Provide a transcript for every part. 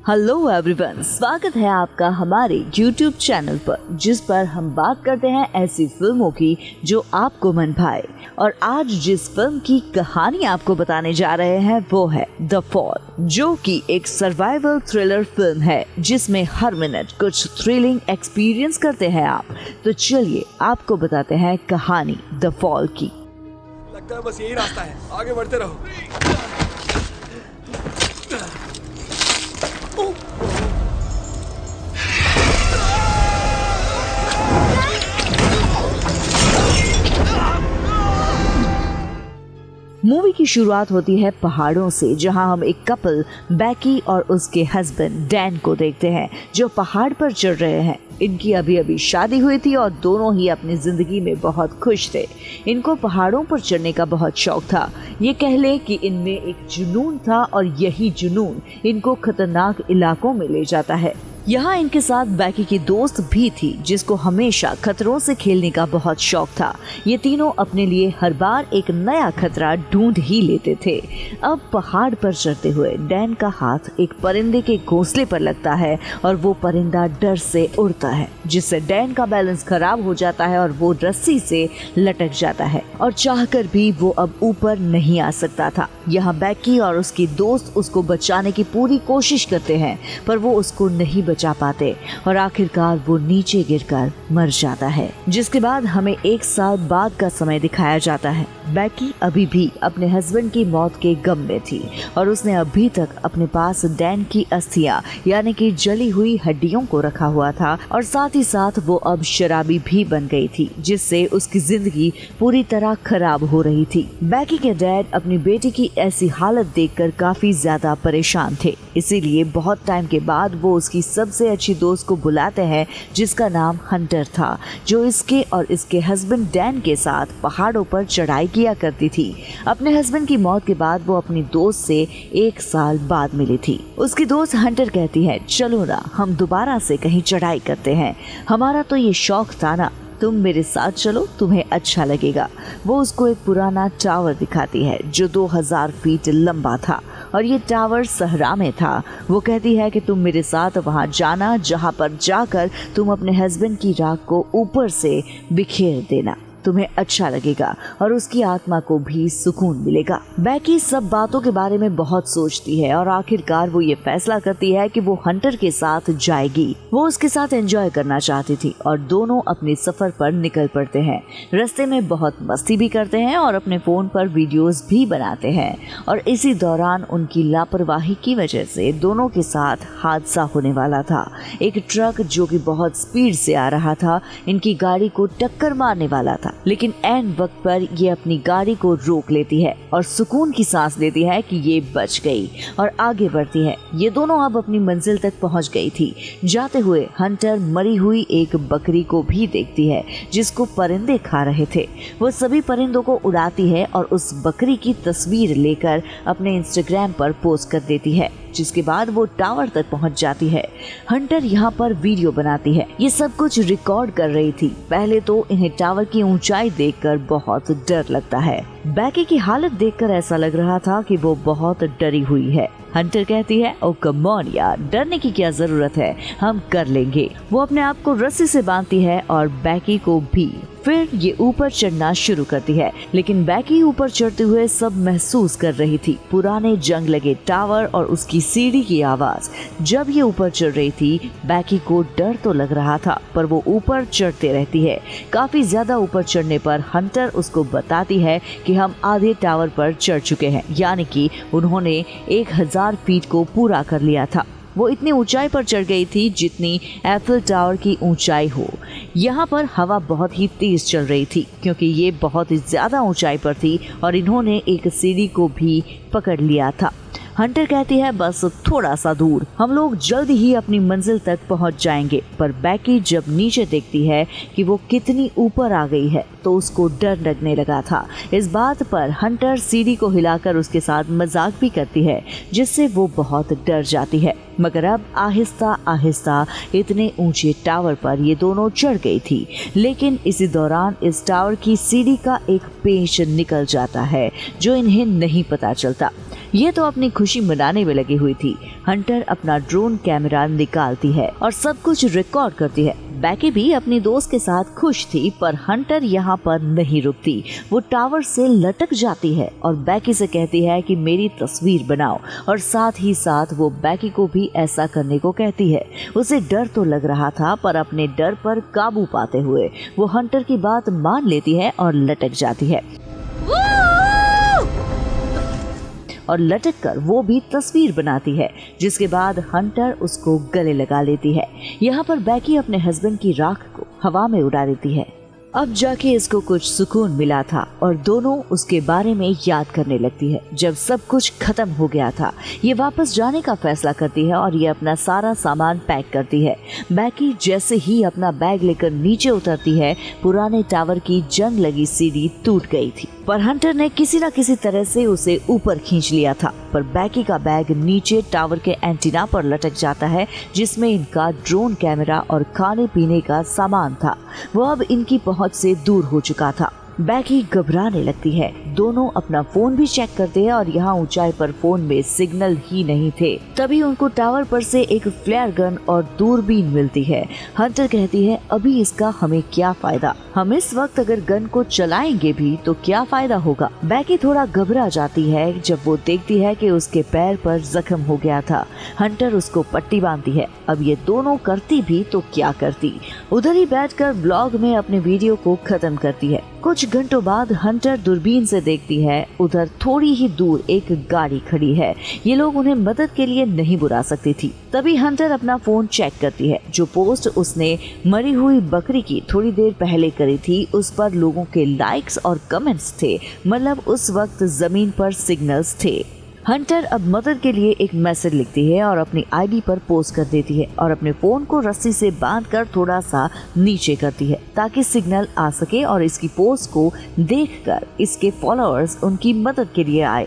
Hello everyone, स्वागत है आपका हमारे YouTube चैनल पर, जिस पर हम बात करते हैं ऐसी फिल्मों की जो आपको मन भाए। और आज जिस फिल्म की कहानी आपको बताने जा रहे हैं वो है द फॉल, जो कि एक सर्वाइवल थ्रिलर फिल्म है जिसमें हर मिनट कुछ थ्रिलिंग एक्सपीरियंस करते हैं आप। तो चलिए आपको बताते हैं कहानी द फॉल की। लगता है बस यही रास्ता है, आगे बढ़ते रहो। मूवी की शुरुआत होती है पहाड़ों से, जहां हम एक कपल बैकी और उसके हस्बैंड डैन को देखते हैं जो पहाड़ पर चढ़ रहे हैं। इनकी अभी अभी शादी हुई थी और दोनों ही अपनी जिंदगी में बहुत खुश थे। इनको पहाड़ों पर चढ़ने का बहुत शौक था। ये कह ले कि इनमें एक जुनून था और यही जुनून इनको खतरनाक इलाकों में ले जाता है। यहाँ इनके साथ बैकी की दोस्त भी थी जिसको हमेशा खतरों से खेलने का बहुत शौक था। ये तीनों अपने लिए हर बार एक नया खतरा ढूंढ ही लेते थे। अब पहाड़ पर चढ़ते हुए डैन का हाथ एक परिंदे के घोंसले पर लगता है और वो परिंदा डर से उड़ता है, जिससे डैन का बैलेंस खराब हो जाता है और वो रस्सी से लटक जाता है और चाहकर भी वो अब ऊपर नहीं आ सकता था। यहाँ बैकी और उसकी दोस्त उसको बचाने की पूरी कोशिश करते हैं, पर वो उसको नहीं बचा पाते और आखिरकार वो नीचे गिरकर मर जाता है। जिसके बाद हमें 1 साल बाद का समय दिखाया जाता है। बैकी अभी भी अपने हस्बैंड की मौत के गम में थी और उसने अभी तक अपने पास डैन की अस्थियां यानी कि जली हुई हड्डियों को रखा हुआ था और साथ ही साथ वो अब शराबी भी बन गई थी, जिससे उसकी जिंदगी पूरी तरह खराब हो रही थी। बैकी के डैड अपनी बेटी की ऐसी हालत देखकर काफी ज्यादा परेशान थे, इसीलिए बहुत टाइम के बाद वो उसकी सबसे अच्छी दोस्त को बुलाते हैं जिसका नाम हंटर था, जो इसके और इसके हस्बैंड डैन के साथ पहाड़ों पर चढ़ाई किया करती थी। अपने हस्बैंड की मौत के बाद वो अपनी दोस्त से 1 साल बाद मिली थी। उसकी दोस्त हंटर कहती है, चलो ना हम दोबारा से कहीं चढ़ाई करते हैं, हमारा तो ये शौक था ना, तुम मेरे साथ चलो, तुम्हें अच्छा लगेगा। वो उसको एक पुराना टावर दिखाती है जो 2000 फीट लंबा था और ये टावर सहरा में था। वो कहती है कि तुम मेरे साथ वहां जाना, जहां पर जाकर तुम अपने हस्बैंड की राख को ऊपर से बिखेर देना, तुम्हें अच्छा लगेगा और उसकी आत्मा को भी सुकून मिलेगा। बैकी सब बातों के बारे में बहुत सोचती है और आखिरकार वो ये फैसला करती है कि वो हंटर के साथ जाएगी। वो उसके साथ एंजॉय करना चाहती थी और दोनों अपने सफर पर निकल पड़ते हैं। रास्ते में बहुत मस्ती भी करते हैं और अपने फोन पर वीडियोस भी बनाते हैं और इसी दौरान उनकी लापरवाही की वजह से दोनों के साथ हादसा होने वाला था। एक ट्रक जो कि बहुत स्पीड से आ रहा था इनकी गाड़ी को टक्कर मारने वाला था, लेकिन ऐन वक्त पर ये अपनी गाड़ी को रोक लेती है और सुकून की सांस लेती है कि ये बच गई और आगे बढ़ती है। ये दोनों अब अपनी मंजिल तक पहुंच गई थी। जाते हुए हंटर मरी हुई एक बकरी को भी देखती है जिसको परिंदे खा रहे थे। वो सभी परिंदों को उड़ाती है और उस बकरी की तस्वीर लेकर अपने इंस्टाग्राम पर पोस्ट कर देती है, जिसके बाद वो टावर तक पहुंच जाती है। हंटर यहाँ पर वीडियो बनाती है। ये सब कुछ रिकॉर्ड कर रही थी। पहले तो इन्हें टावर की ऊंचाई देखकर बहुत डर लगता है। बैकी की हालत देखकर ऐसा लग रहा था कि वो बहुत डरी हुई है। हंटर कहती है, ओ कम ऑन यार, डरने की क्या जरूरत है, हम कर लेंगे। वो अपने आप को रस्सी से बांधती है और बैकी को भी। फिर ये ऊपर चढ़ना शुरू करती है, लेकिन बैकी ऊपर चढ़ते हुए सब महसूस कर रही थी पुराने जंग लगे टावर और उसकी सीढ़ी की आवाज। जब ये ऊपर चढ़ रही थी बैकी को डर तो लग रहा था, पर वो ऊपर चढ़ते रहती है। काफी ज्यादा ऊपर चढ़ने पर हंटर उसको बताती है कि हम आधे टावर पर चढ़ चुके हैं, यानी कि उन्होंने 1000 फीट को पूरा कर लिया था। वो इतनी ऊंचाई पर चढ़ गई थी जितनी एफिल टावर की ऊंचाई हो। यहाँ पर हवा बहुत ही तेज चल रही थी क्योंकि ये बहुत ही ज्यादा ऊंचाई पर थी और इन्होंने एक सीढ़ी को भी पकड़ लिया था। हंटर कहती है, बस थोड़ा सा दूर, हम लोग जल्द ही अपनी मंजिल तक पहुंच जाएंगे। पर बैकी जब नीचे देखती है कि वो कितनी ऊपर आ गई है तो उसको डर लगने लगा था। इस बात पर हंटर सीढ़ी को हिलाकर उसके साथ मजाक भी करती है, जिससे वो बहुत डर जाती है। मगर अब आहिस्ता आहिस्ता इतने ऊंचे टावर पर ये दोनों चढ़ गई थी, लेकिन इसी दौरान इस टावर की सीढ़ी का एक पेच निकल जाता है जो इन्हें नहीं पता चलता। ये तो अपनी खुशी मनाने में लगी हुई थी। हंटर अपना ड्रोन कैमरा निकालती है और सब कुछ रिकॉर्ड करती है। बैकी भी अपनी दोस्त के साथ खुश थी, पर हंटर यहाँ पर नहीं रुकती। वो टावर से लटक जाती है और बैकी से कहती है कि मेरी तस्वीर बनाओ, और साथ ही साथ वो बैकी को भी ऐसा करने को कहती है। उसे डर तो लग रहा था, पर अपने डर पर काबू पाते हुए वो हंटर की बात मान लेती है और लटक जाती है। और लटक कर वो भी तस्वीर बनाती है, जिसके बाद हंटर उसको गले लगा लेती है। यहाँ पर बैकी अपने हस्बैंड की राख को हवा में उड़ा देती है। अब जाके इसको कुछ सुकून मिला था और दोनों उसके बारे में याद करने लगती है। जब सब कुछ खत्म हो गया था, ये वापस जाने का फैसला करती है और ये अपना सारा सामान पैक करती है। बैकी जैसे ही अपना बैग लेकर नीचे उतरती है, पुराने टावर की जंग लगी सीढ़ी टूट गई थी, पर हंटर ने किसी न किसी तरह से उसे ऊपर खींच लिया था। पर बैकी का बैग नीचे टावर के एंटीना पर लटक जाता है, जिसमें इनका ड्रोन कैमरा और खाने पीने का सामान था। वो अब इनकी पहुंच से दूर हो चुका था। बैकी घबराने लगती है। दोनों अपना फोन भी चेक करते हैं और यहाँ ऊंचाई पर फोन में सिग्नल ही नहीं थे। तभी उनको टावर पर से एक फ्लेयर गन और दूरबीन मिलती है। हंटर कहती है अभी इसका हमें क्या फायदा, हम इस वक्त अगर गन को चलाएंगे भी तो क्या फायदा होगा। बैकी थोड़ा घबरा जाती है जब वो देखती है कि उसके पैर पर जख्म हो गया था। हंटर उसको पट्टी बांधती है। अब ये दोनों करती भी तो क्या करती, उधर ही बैठकर ब्लॉग में अपने वीडियो को खत्म करती है। कुछ घंटों बाद हंटर दूरबीन से देखती है, उधर थोड़ी ही दूर एक गाड़ी खड़ी है। ये लोग उन्हें मदद के लिए नहीं बुला सकती थी। तभी हंटर अपना फोन चेक करती है। जो पोस्ट उसने मरी हुई बकरी की थोड़ी देर पहले करी थी, उस पर लोगों के लाइक्स और कमेंट्स थे। मतलब उस वक्त जमीन पर सिग्नल्स थे। हंटर अब मदद के लिए एक मैसेज लिखती है और अपनी आईडी पर पोस्ट कर देती है और अपने फोन को रस्सी से बांधकर थोड़ा सा नीचे करती है ताकि सिग्नल आ सके और इसकी पोस्ट को देखकर इसके फॉलोअर्स उनकी मदद के लिए आए।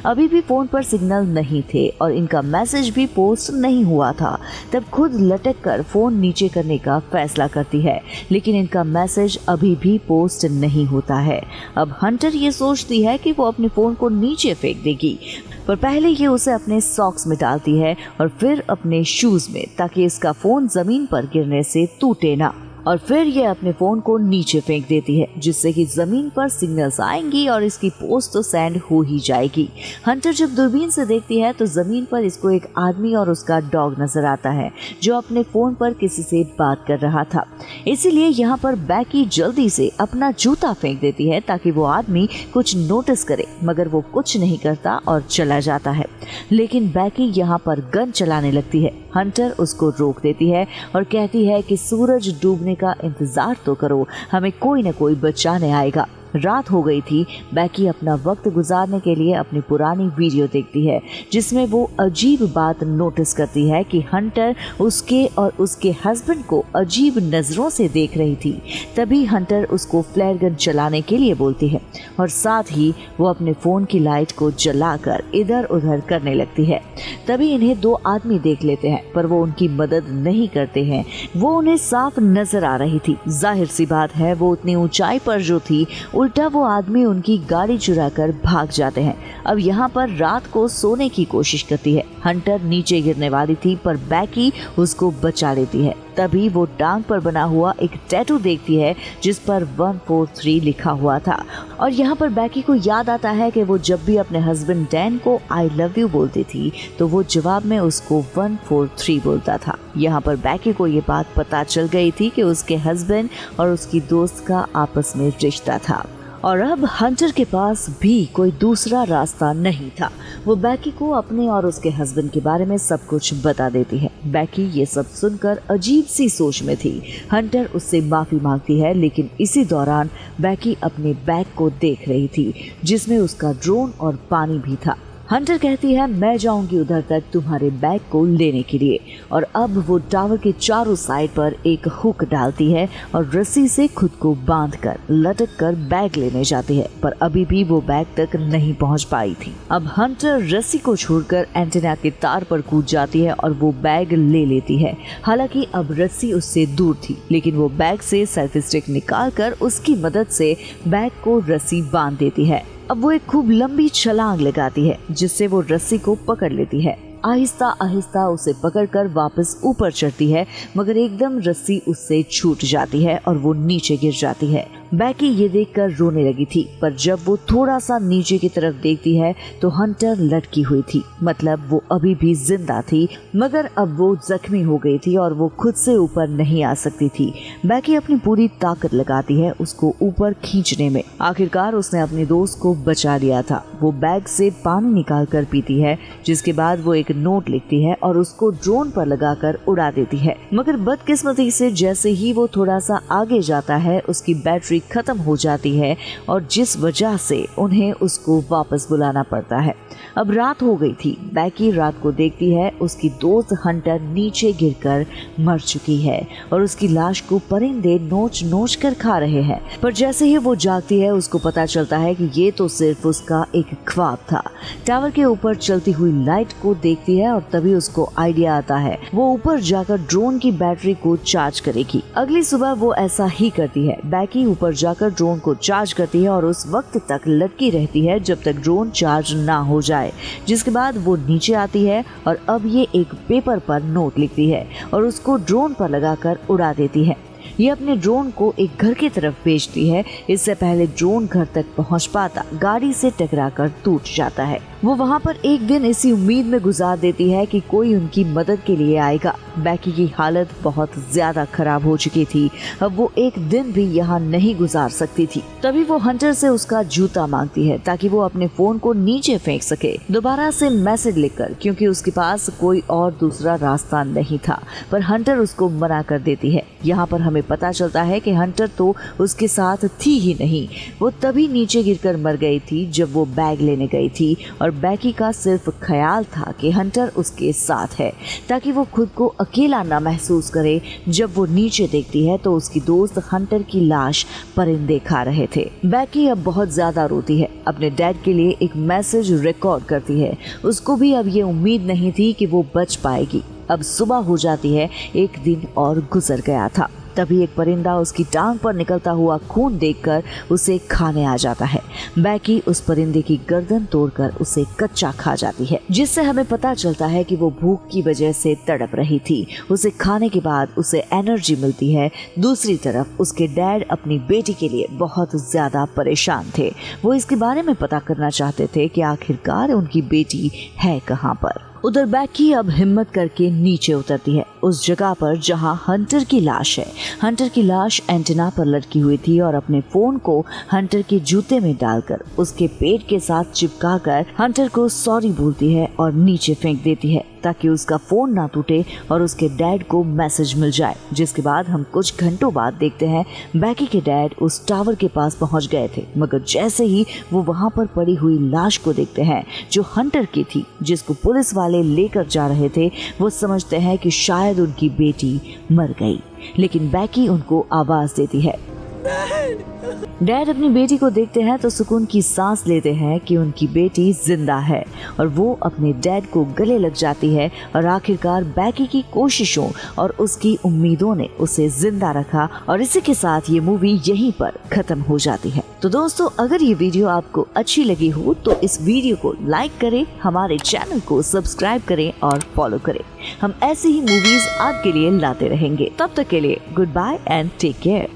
अभी भी फोन पर सिग्नल नहीं थे और इनका मैसेज भी पोस्ट नहीं हुआ था। तब खुद लटक कर फोन नीचे करने का फैसला करती है, लेकिन इनका मैसेज अभी भी पोस्ट नहीं होता है। अब हंटर ये सोचती है कि वो अपने फोन को नीचे फेंक देगी, पर पहले ये उसे अपने सॉक्स में डालती है और फिर अपने शूज में, ताकि इसका फोन जमीन पर गिरने से टूटे ना। और फिर ये अपने फोन को नीचे फेंक देती है, जिससे कि जमीन पर सिग्नल्स आएंगी और इसकी पोस्ट तो सेंड हो ही जाएगी। हंटर जब दूरबीन से देखती है तो जमीन पर इसको एक आदमी और उसका डॉग नजर आता है, जो अपने फोन पर किसी से बात कर रहा था। इसीलिए यहाँ पर बैकी जल्दी से अपना जूता फेंक देती है ताकि वो आदमी कुछ नोटिस करे, मगर वो कुछ नहीं करता और चला जाता है। लेकिन बैकी यहाँ पर गन चलाने लगती है। हंटर उसको रोक देती है और कहती है कि सूरज डूबने का इंतजार तो करो, हमें कोई न कोई बचाने आएगा। रात हो गई थी। बैकी अपना वक्त गुजारने के लिए अपनी पुरानी वीडियो देखती है, जिसमें वो अजीब बात नोटिस करती है कि हंटर उसके और उसके हस्बैंड को अजीब नजरों से देख रही थी। तभी हंटर उसको फ्लेयर गन चलाने के लिए बोलती है और साथ ही वो अपने फोन की लाइट को जलाकर इधर उधर करने लगती है। तभी इन्हें दो आदमी देख लेते हैं, पर वो उनकी मदद नहीं करते हैं। वो उन्हें साफ नजर आ रही थी। जाहिर सी बात है, वो उतनी ऊंचाई पर जो थी, उल्टा वो आदमी उनकी गाड़ी चुराकर भाग जाते हैं। अब यहाँ पर रात को सोने की कोशिश करती है। हंटर नीचे गिरने वाली थी, पर बैकी उसको बचा लेती है। तभी वो टांग पर बना हुआ एक टैटू देखती है, जिस पर 143 लिखा हुआ था। और यहाँ पर बैकी को याद आता है कि वो जब भी अपने हस्बैंड डैन को आई लव यू बोलती थी, तो वो जवाब में उसको 143 बोलता था। यहाँ पर बैकी को ये बात पता चल गई थी कि उसके हस्बैंड और उसकी दोस्त का आपस में रिश्ता था। और अब हंटर के पास भी कोई दूसरा रास्ता नहीं था। वो बैकी को अपने और उसके हस्बैंड के बारे में सब कुछ बता देती है। बैकी ये सब सुनकर अजीब सी सोच में थी। हंटर उससे माफी मांगती है, लेकिन इसी दौरान बैकी अपने बैग को देख रही थी, जिसमें उसका ड्रोन और पानी भी था। हंटर कहती है मैं जाऊंगी उधर तक तुम्हारे बैग को लेने के लिए। और अब वो टावर के चारों साइड पर एक हुक डालती है और रस्सी से खुद को बांधकर लटक कर बैग लेने जाती है, पर अभी भी वो बैग तक नहीं पहुंच पाई थी। अब हंटर रस्सी को छोड़कर एंटेना के तार पर कूद जाती है और वो बैग ले लेती है। हालांकि अब रस्सी उससे दूर थी, लेकिन वो बैग से सेल्फी स्टिक निकाल कर उसकी मदद से बैग को रस्सी बांध देती है। अब वो एक खूब लंबी छलांग लगाती है जिससे वो रस्सी को पकड़ लेती है। आहिस्ता आहिस्ता उसे पकड़कर वापस ऊपर चढ़ती है, मगर एकदम रस्सी उससे छूट जाती है और वो नीचे गिर जाती है। बैकी ये देखकर रोने लगी थी, पर जब वो थोड़ा सा नीचे की तरफ देखती है तो हंटर लटकी हुई थी, मतलब वो अभी भी जिंदा थी, मगर अब वो जख्मी हो गई थी और वो खुद से ऊपर नहीं आ सकती थी। बैकी अपनी पूरी ताकत लगाती है उसको ऊपर खींचने में। आखिरकार उसने अपने दोस्त को बचा लिया था। वो बैग से पानी निकाल कर पीती है, जिसके बाद वो एक नोट लिखती है और उसको ड्रोन पर लगाकर उड़ा देती है। मगर बदकिस्मती से जैसे ही वो थोड़ा सा आगे जाता है उसकी बैटरी खत्म हो जाती है और जिस वजह से उन्हें उसको वापस बुलाना पड़ता है। अब रात हो गई थी। बैकी रात को देखती है उसकी दोस्त हंटर नीचे गिरकर मर चुकी है और उसकी लाश को परिंदे नोच नोच कर खा रहे हैं। पर जैसे ही वो जागती है उसको पता चलता है कि ये तो सिर्फ उसका एक ख्वाब था। टावर के ऊपर चलती हुई लाइट को देखती है और तभी उसको आइडिया आता है वो ऊपर जाकर ड्रोन की बैटरी को चार्ज करेगी। अगली सुबह वो ऐसा ही करती है। बैकी ऊपर जाकर ड्रोन को चार्ज करती है और उस वक्त तक लटकी रहती है जब तक ड्रोन चार्ज ना हो जाए, जिसके बाद वो नीचे आती है और अब ये एक पेपर पर नोट लिखती है और उसको ड्रोन पर लगाकर उड़ा देती है। ये अपने ड्रोन को एक घर की तरफ भेजती है। इससे पहले ड्रोन घर तक पहुंच पाता गाड़ी से टकराकर टूट जाता है। वो वहाँ पर एक दिन इसी उम्मीद में गुजार देती है कि कोई उनकी मदद के लिए आएगा। बैकी की हालत बहुत ज्यादा खराब हो चुकी थी। अब वो एक दिन भी यहाँ नहीं गुजार सकती थी। तभी वो हंटर से उसका जूता मांगती है ताकि वो अपने फोन को नीचे फेंक सके दोबारा से मैसेज लिखकर, क्योंकि उसके पास कोई और दूसरा रास्ता नहीं था। पर हंटर उसको मना कर देती है। यहाँ पर हमें पता चलता है कि हंटर तो उसके साथ थी ही नहीं। वो तभी नीचे गिरकर मर गई थी जब वो बैग लेने गई थी और बैकी का सिर्फ ख्याल था कि हंटर उसके साथ है ताकि वो खुद को अकेला ना महसूस करे। जब वो नीचे देखती है तो उसकी दोस्त हंटर की लाश परिंदे खा रहे थे। बैकी अब बहुत ज्यादा रोती है। अपने डैड के लिए एक मैसेज रिकॉर्ड करती है। उसको भी अब ये उम्मीद नहीं थी कि वो बच पाएगी। अब सुबह हो जाती है। एक दिन और गुजर गया था। तभी एक परिंदा उसकी टांग पर निकलता हुआ खून देखकर उसे खाने आ जाता है। बैकी उस परिंदे की गर्दन तोड़कर उसे कच्चा खा जाती है, जिससे हमें पता चलता है कि वो भूख की वजह से तड़प रही थी। उसे खाने के बाद उसे एनर्जी मिलती है। दूसरी तरफ उसके डैड अपनी बेटी के लिए बहुत ज्यादा परेशान थे। वो इसके बारे में पता करना चाहते थे कि आखिरकार उनकी बेटी है कहाँ पर। उधर बैकी अब हिम्मत करके नीचे उतरती है उस जगह पर जहां हंटर की लाश है। हंटर की लाश एंटेना पर लटकी हुई थी और अपने फोन को हंटर के जूते में डालकर उसके पेट के साथ चिपकाकर हंटर को सॉरी बोलती है और नीचे फेंक देती है ताकि उसका फोन ना टूटे और उसके डैड को मैसेज मिल जाए। जिसके बाद हम कुछ घंटों बाद देखते हैं बैकी के डैड उस टावर के पास पहुंच गए थे, मगर जैसे ही वो वहां पर पड़ी हुई लाश को देखते हैं जो हंटर की थी, जिसको पुलिस वाले लेकर जा रहे थे, वो समझते हैं कि शायद उनकी बेटी मर गई। लेकिन बैकी उनको आवाज देती है। डैड अपनी बेटी को देखते हैं तो सुकून की सांस लेते हैं कि उनकी बेटी जिंदा है और वो अपने डैड को गले लग जाती है और आखिरकार बैकी की कोशिशों और उसकी उम्मीदों ने उसे जिंदा रखा। और इसी के साथ ये मूवी यहीं पर खत्म हो जाती है। तो दोस्तों, अगर ये वीडियो आपको अच्छी लगी हो तो इस वीडियो को लाइक करें, हमारे चैनल को सब्सक्राइब करें और फॉलो करें। हम ऐसी ही मूवीज आपके लिए लाते रहेंगे। तब तक के लिए good bye and take care.